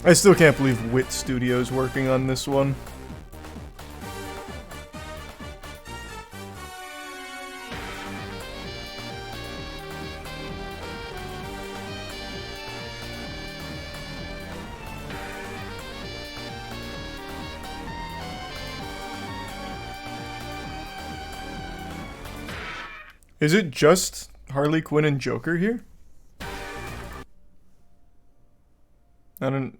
I still can't believe Wit Studios working on this one. Is it just Harley Quinn and Joker here? I don't...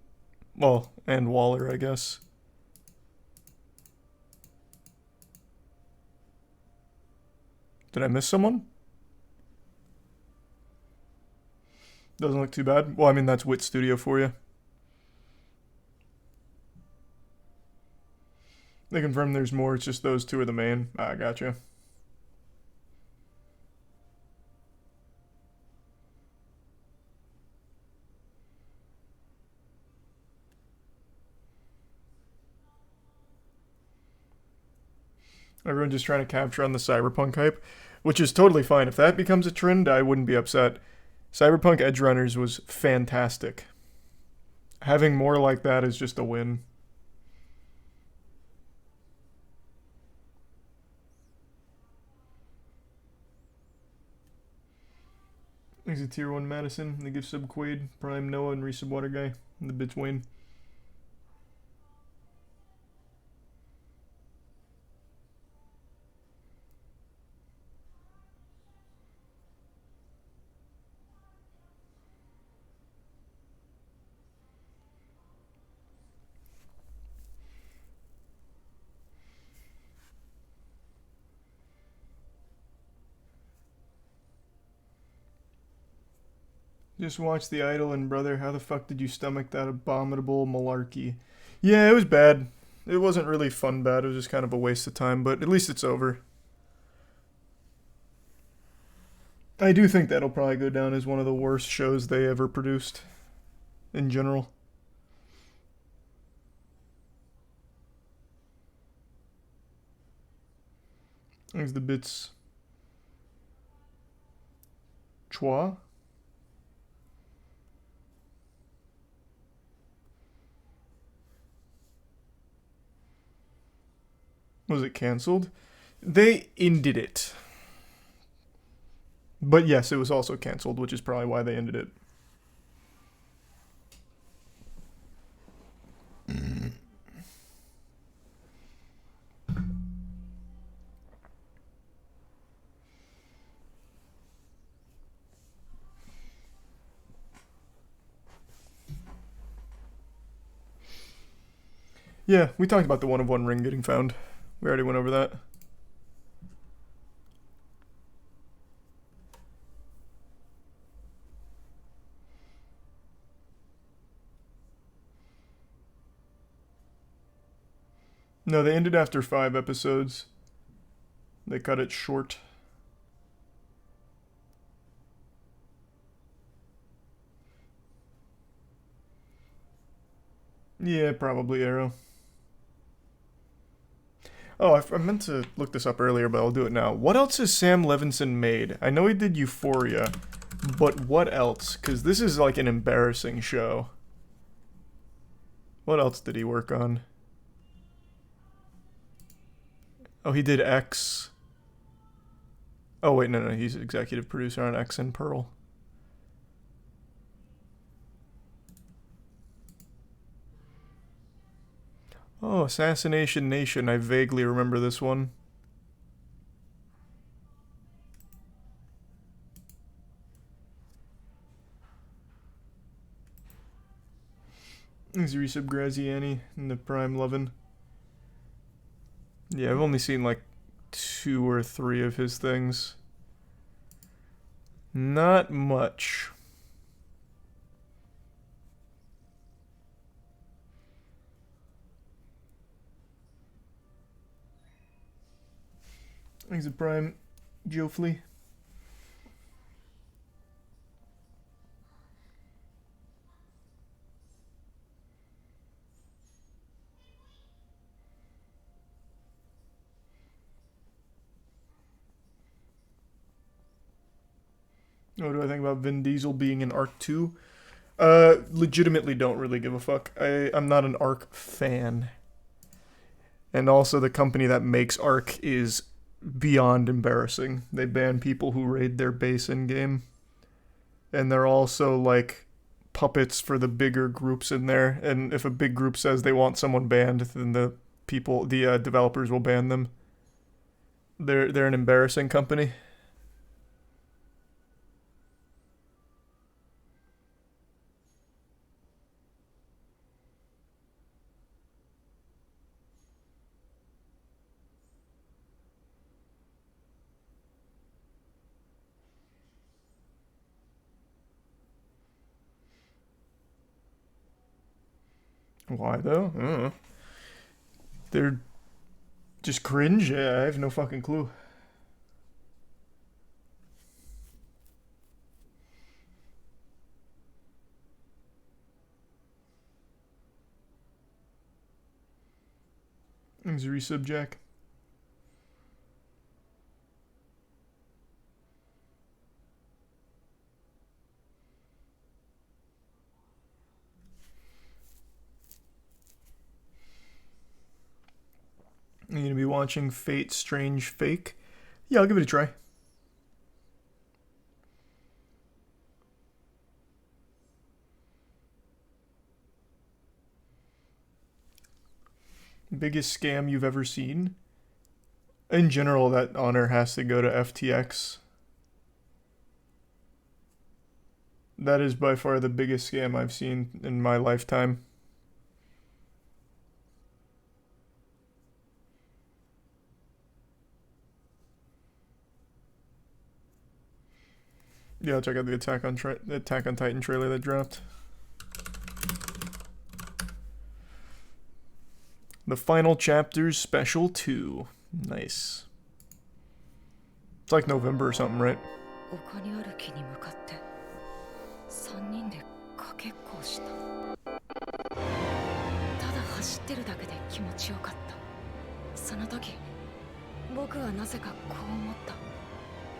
Well, and Waller, I guess. Did I miss someone? Doesn't look too bad. Well, I mean, that's Wit Studio for you. They confirm there's more, it's just those two are the main. Ah, gotcha. Everyone just trying to capture on the cyberpunk hype, which is totally fine. If that becomes a trend, I wouldn't be upset. Cyberpunk Edgerunners was fantastic. Having more like that is just a win. Thanks to Tier 1 Madison, the gift sub Quaid, Prime Noah, and resub Water Guy, and the bits Wayne. Just watched The Idol and brother, how the fuck did you stomach that abominable malarkey? Yeah, it was bad. It wasn't really fun bad, it was just kind of a waste of time, but at least it's over. I do think that'll probably go down as one of the worst shows they ever produced. In general. There's the bits. Chua? Was it cancelled? They ended it. But yes, it was also cancelled, which is probably why they ended it. Yeah, we talked about the one of one ring getting found. We already went over that. No, they ended after 5 episodes. They cut it short. Yeah, probably Arrow. Oh, I meant to look this up earlier, but I'll do it now. What else has Sam Levinson made? I know he did Euphoria, but what else? Because this is like an embarrassing show. What else did he work on? Oh, he did X. Oh, wait, no, he's executive producer on X and Pearl. Oh, Assassination Nation. I vaguely remember this one. There's Resub Graziani and the Prime Lovin'. Yeah, I've only seen like 2 or 3 of his things. Not much. Thanks to Prime Jofley. What do I think about Vin Diesel being in Arc 2? Legitimately don't really give a fuck. I'm not an Ark fan. And also the company that makes Ark is beyond embarrassing. They ban people who raid their base in game. And they're also like puppets for the bigger groups in there. And if a big group says they want someone banned, then the developers will ban them. They're an embarrassing company. Why though? I don't know. They're just cringe. Yeah, I have no fucking clue. Thanks, resub Jack. You gonna be watching Fate Strange Fake? Yeah, I'll give it a try. Biggest scam you've ever seen? In general, that honor has to go to FTX. That is by far the biggest scam I've seen in my lifetime. Yeah, I'll check out the Attack on Titan trailer that dropped. The Final Chapters Special 2. Nice. It's like November or something, right? 丘にある木に向かって3人でかけっこをした。ただ走ってるだけで気持ちよかった。その時僕はなぜかこう思った。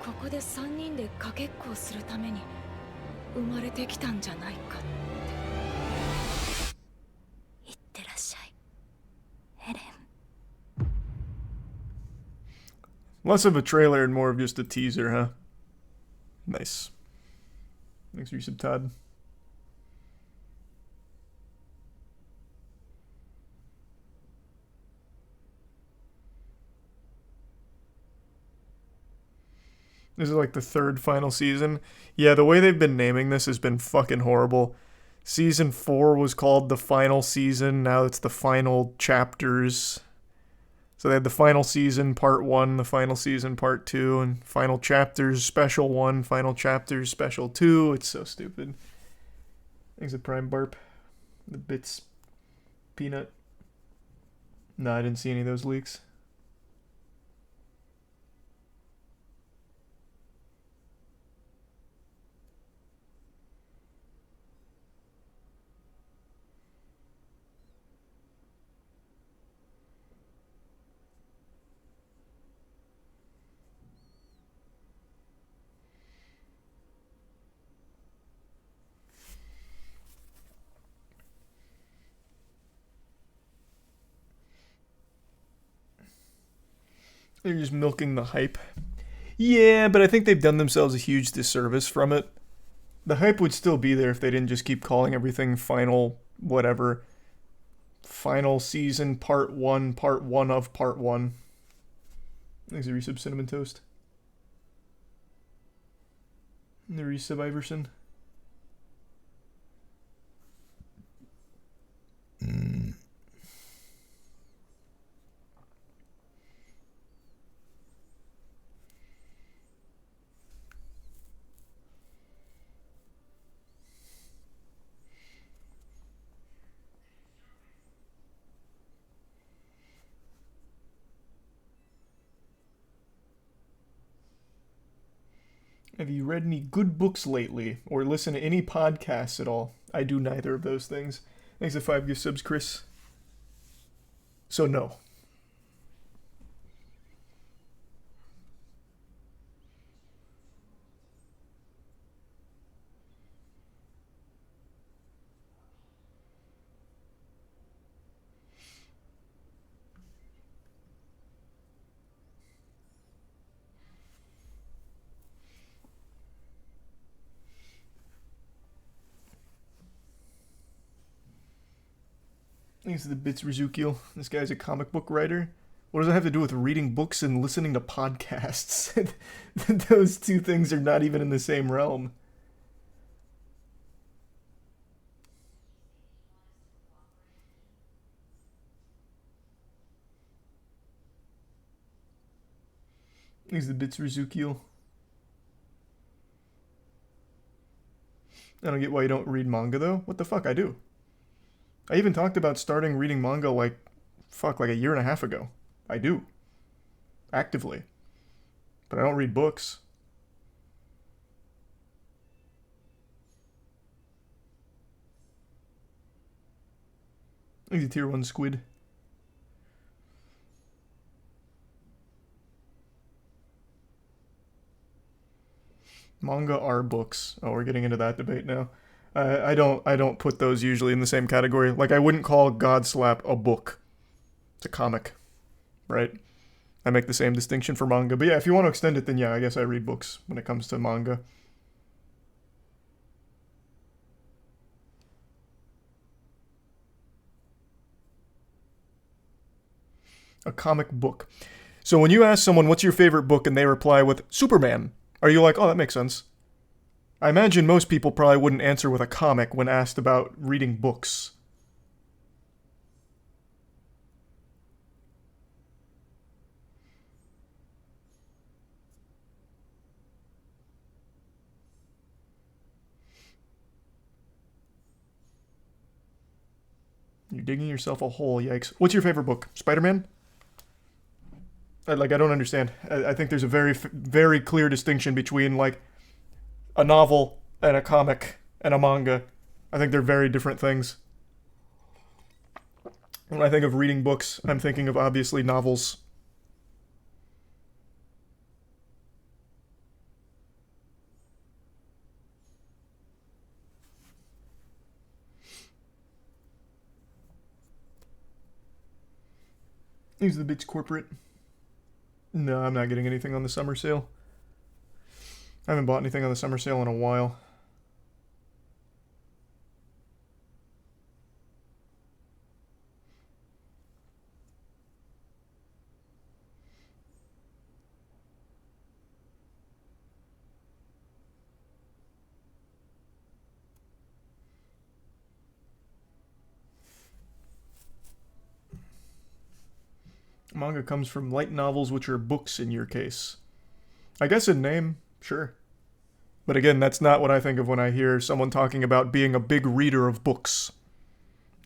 ここで3人でかけっこをするために生まれてきたんじゃないかって。いってらっしゃい、エレン。Less of a trailer and more of just a teaser, huh? Nice. Thanks for your sub, Todd. This is like the third final season. Yeah, the way they've been naming this has been fucking horrible. Season 4 was called the final season. Now it's the final chapters. So they had the final season part 1, the final season part 2, and final chapters special 1, final chapters special 2. It's so stupid. Thanks a Prime Barp. The Bits Peanut. No, I didn't see any of those leaks. They're just milking the hype. Yeah, but I think they've done themselves a huge disservice from it. The hype would still be there if they didn't just keep calling everything final whatever. Final season part 1 of part 1. Thanks, a resub Cinnamon Toast. The resub Iverson. Have you read any good books lately, or listened to any podcasts at all? I do neither of those things. Thanks for 5 gift subs, Chris. So no. Thanks to the Bits Rizukil. This guy's a comic book writer. What does that have to do with reading books and listening to podcasts? Those two things are not even in the same realm. Thanks to the Bits Rizukil. I don't get why you don't read manga though. What the fuck, I do. I even talked about starting reading manga like a year and a half ago. I do. Actively. But I don't read books. He's a tier 1 squid. Manga are books. Oh, we're getting into that debate now. I don't put those usually in the same category. Like, I wouldn't call Godslap a book. It's a comic, right? I make the same distinction for manga. But yeah, if you want to extend it, then yeah, I guess I read books when it comes to manga. A comic book. So when you ask someone, what's your favorite book, and they reply with Superman, are you like, oh, that makes sense? I imagine most people probably wouldn't answer with a comic when asked about reading books. You're digging yourself a hole, yikes. What's your favorite book? Spider-Man? I don't understand. I think there's a very clear distinction between, like, a novel and a comic and a manga. I think they're very different things. When I think of reading books, I'm thinking of, obviously, novels. Use the Bits Corporate. No, I'm not getting anything on the summer sale. I haven't bought anything on the summer sale in a while. Manga comes from light novels, which are books in your case. I guess in name, sure. But again, that's not what I think of when I hear someone talking about being a big reader of books.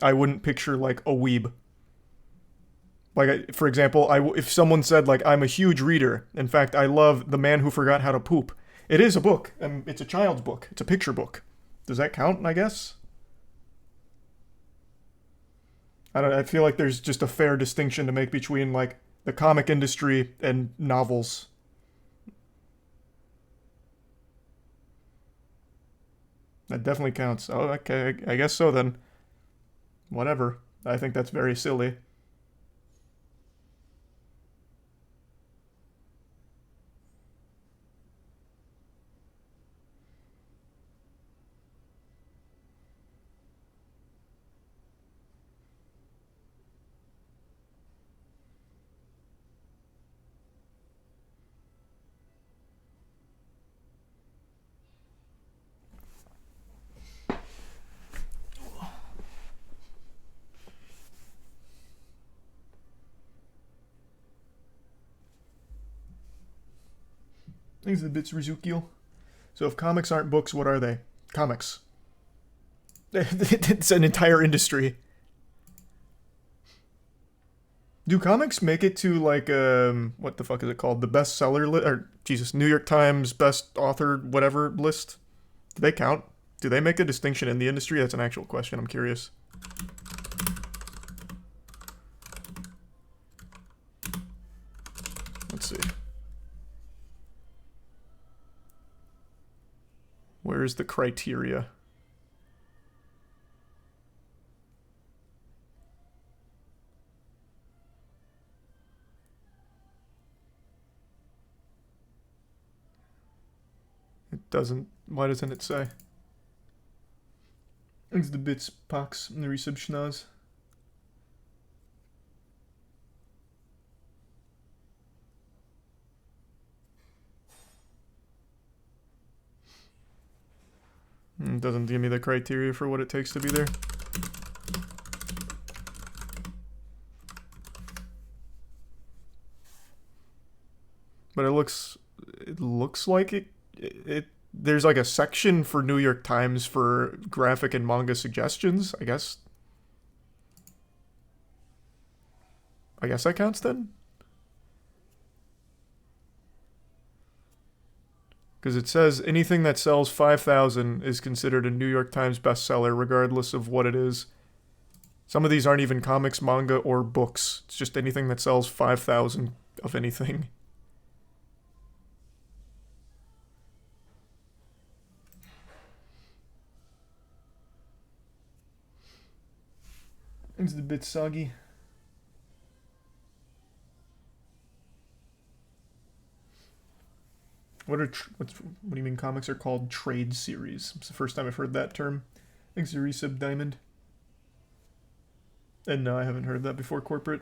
I wouldn't picture, like, a weeb. Like, for example, if someone said, like, I'm a huge reader, in fact, I love The Man Who Forgot How to Poop. It is a book, and it's a child's book. It's a picture book. Does that count, I guess? I feel like there's just a fair distinction to make between, like, the comic industry and novels. That definitely counts. Oh, okay, I guess so then. Whatever. I think that's very silly. Things the Bits Rizukil. So if comics aren't books, what are they? Comics. It's an entire industry. Do comics make it to, like, what the fuck is it called? The bestseller list? Or, Jesus, New York Times best author whatever list? Do they count? Do they make a distinction in the industry? That's an actual question. I'm curious. Let's see. Where's the criteria? It doesn't. Why doesn't it say? Thanks the Bits Pox and the resub schnoz. It doesn't give me the criteria for what it takes to be there. But it looks like it there's like a section for New York Times for graphic and manga suggestions, I guess. I guess that counts then? Because it says anything that sells 5,000 is considered a New York Times bestseller, regardless of what it is. Some of these aren't even comics, manga, or books. It's just anything that sells 5,000 of anything. It's a bit soggy. What do you mean comics are called trade series? It's the first time I've heard that term. Thanks to Resub Diamond. And no, I haven't heard that before, corporate.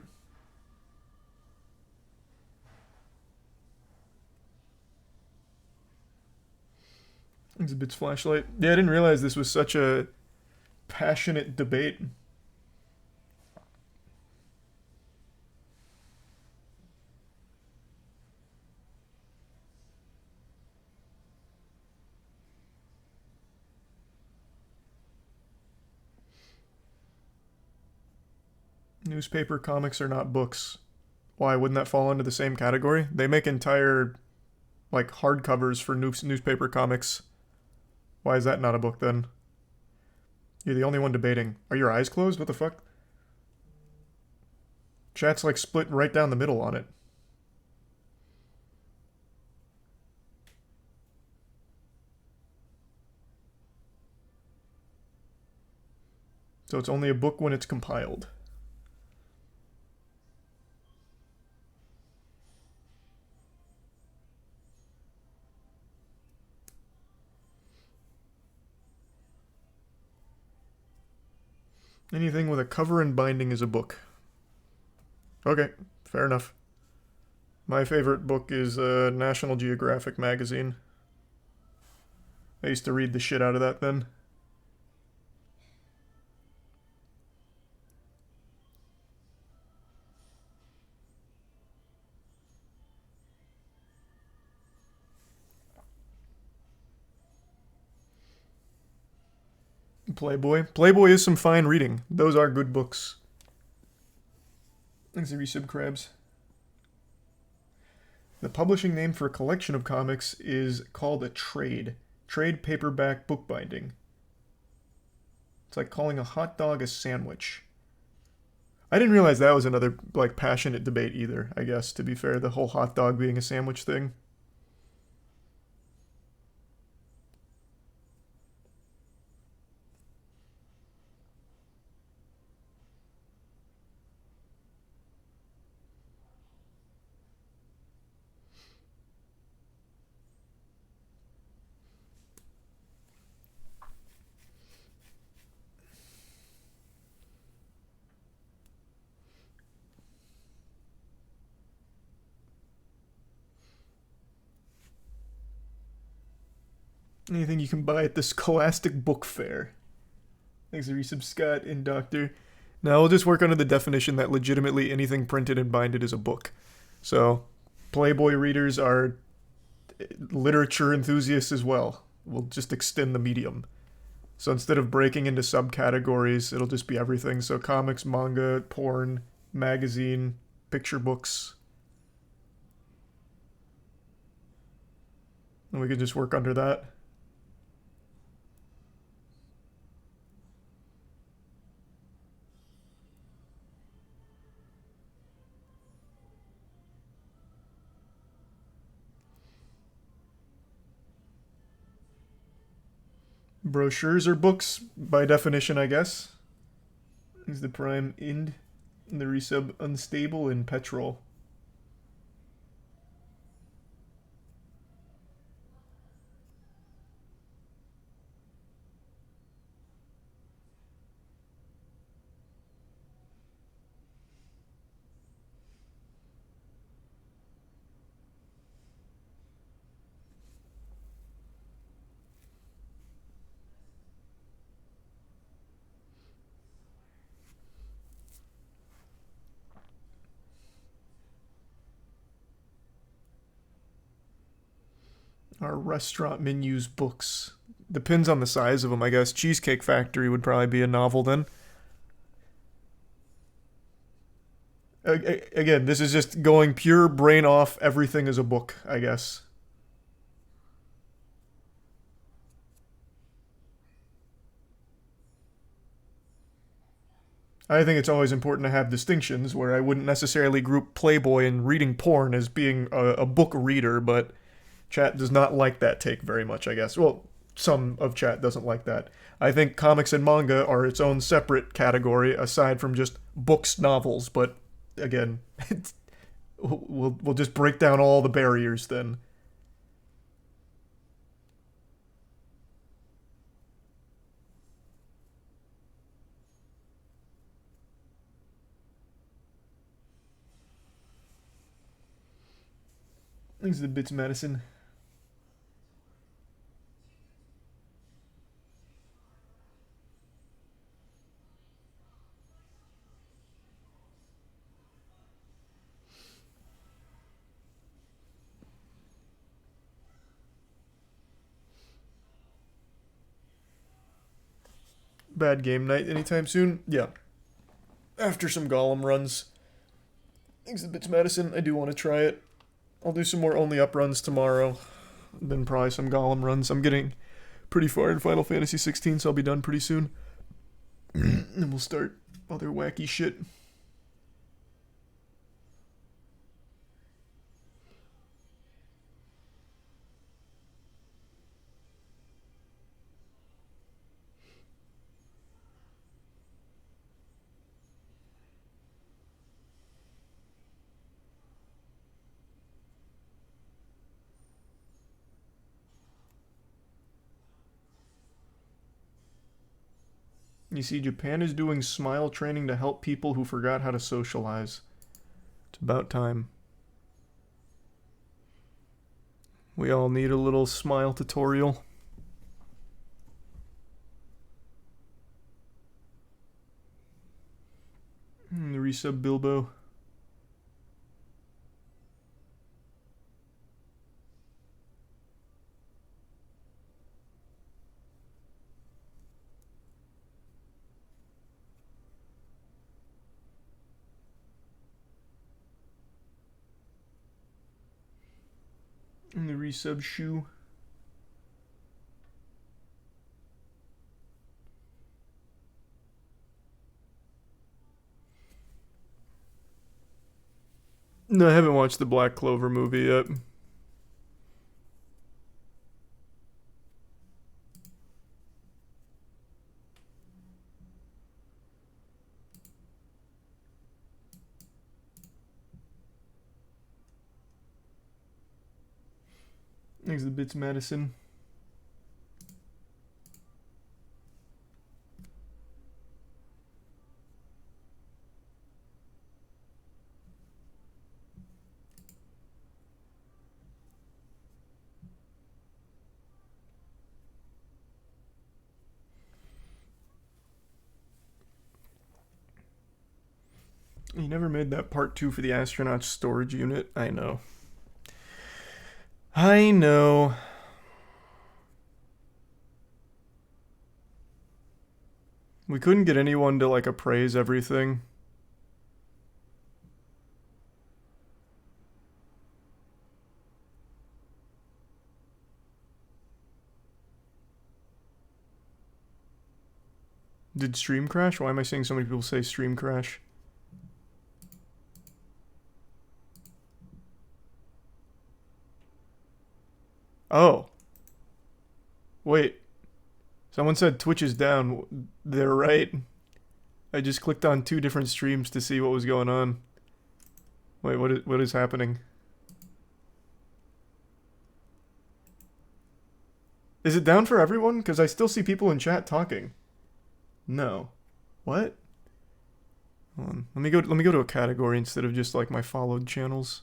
Thanks a bit's flashlight. Yeah, I didn't realize this was such a passionate debate. Newspaper comics are not books. Why wouldn't that fall into the same category? They make entire, like, hardcovers for newspaper comics. Why is that not a book then? You're the only one debating. Are your eyes closed? What the fuck? Chat's like split right down the middle on it. So it's only a book when it's compiled. Anything with a cover and binding is a book. Okay, fair enough. My favorite book is National Geographic magazine. I used to read the shit out of that then. Playboy. Playboy is some fine reading. Those are good books. Thanks, Resub Crabs. The publishing name for a collection of comics is called a trade. Trade paperback bookbinding. It's like calling a hot dog a sandwich. I didn't realize that was another, like, passionate debate either, I guess, to be fair, the whole hot dog being a sandwich thing. Anything you can buy at the Scholastic Book Fair. Thanks, Resub Scott and Doctor. Now we'll just work under the definition that legitimately anything printed and binded is a book. So, Playboy readers are literature enthusiasts as well. We'll just extend the medium. So instead of breaking into subcategories, it'll just be everything. So comics, manga, porn, magazine, picture books. And we can just work under that. Brochures are books, by definition, I guess. Is the prime ind, and the resub unstable in petrol. Our restaurant menus books. Depends on the size of them, I guess. Cheesecake Factory would probably be a novel then. Again, this is just going pure brain off. Everything is a book, I guess. I think it's always important to have distinctions where I wouldn't necessarily group Playboy and reading porn as being a book reader, but chat does not like that take very much, I guess. Well, some of chat doesn't like that. I think comics and manga are its own separate category aside from just books, novels, but again, we'll just break down all the barriers then. Thanks to the bits, Madison. Bad game night anytime soon? Yeah. After some Golem runs. Thanks to the bits, Madison. I do want to try it. I'll do some more only up runs tomorrow. Then probably some Golem runs. I'm getting pretty far in Final Fantasy 16, so I'll be done pretty soon. And we'll start other wacky shit. You see, Japan is doing smile training to help people who forgot how to socialize. It's about time. We all need a little smile tutorial. The resub Bilbo. And the resub shoe. No, I haven't watched the Black Clover movie yet. Thanks the bits, Madison. You never made that part 2 for the astronaut storage unit. I know. I know. We couldn't get anyone to like appraise everything. Did stream crash? Why am I seeing so many people say stream crash? Oh. Wait. Someone said Twitch is down. They're right. I just clicked on 2 different streams to see what was going on. Wait, what is happening? Is it down for everyone? Because I still see people in chat talking. No. What? Hold on. Let me go to a category instead of just like my followed channels.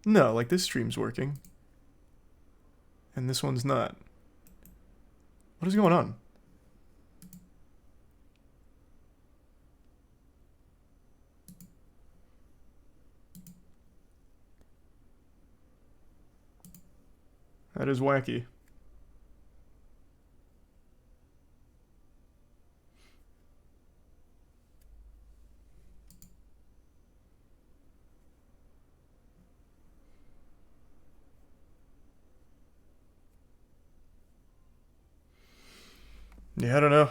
No, like this stream's working. And this one's not. What is going on? That is wacky. Yeah, I don't know.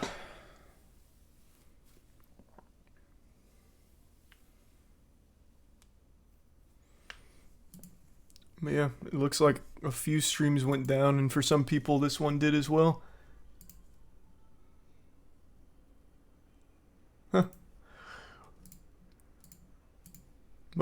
But yeah, it looks like a few streams went down, and for some people this one did as well. Huh.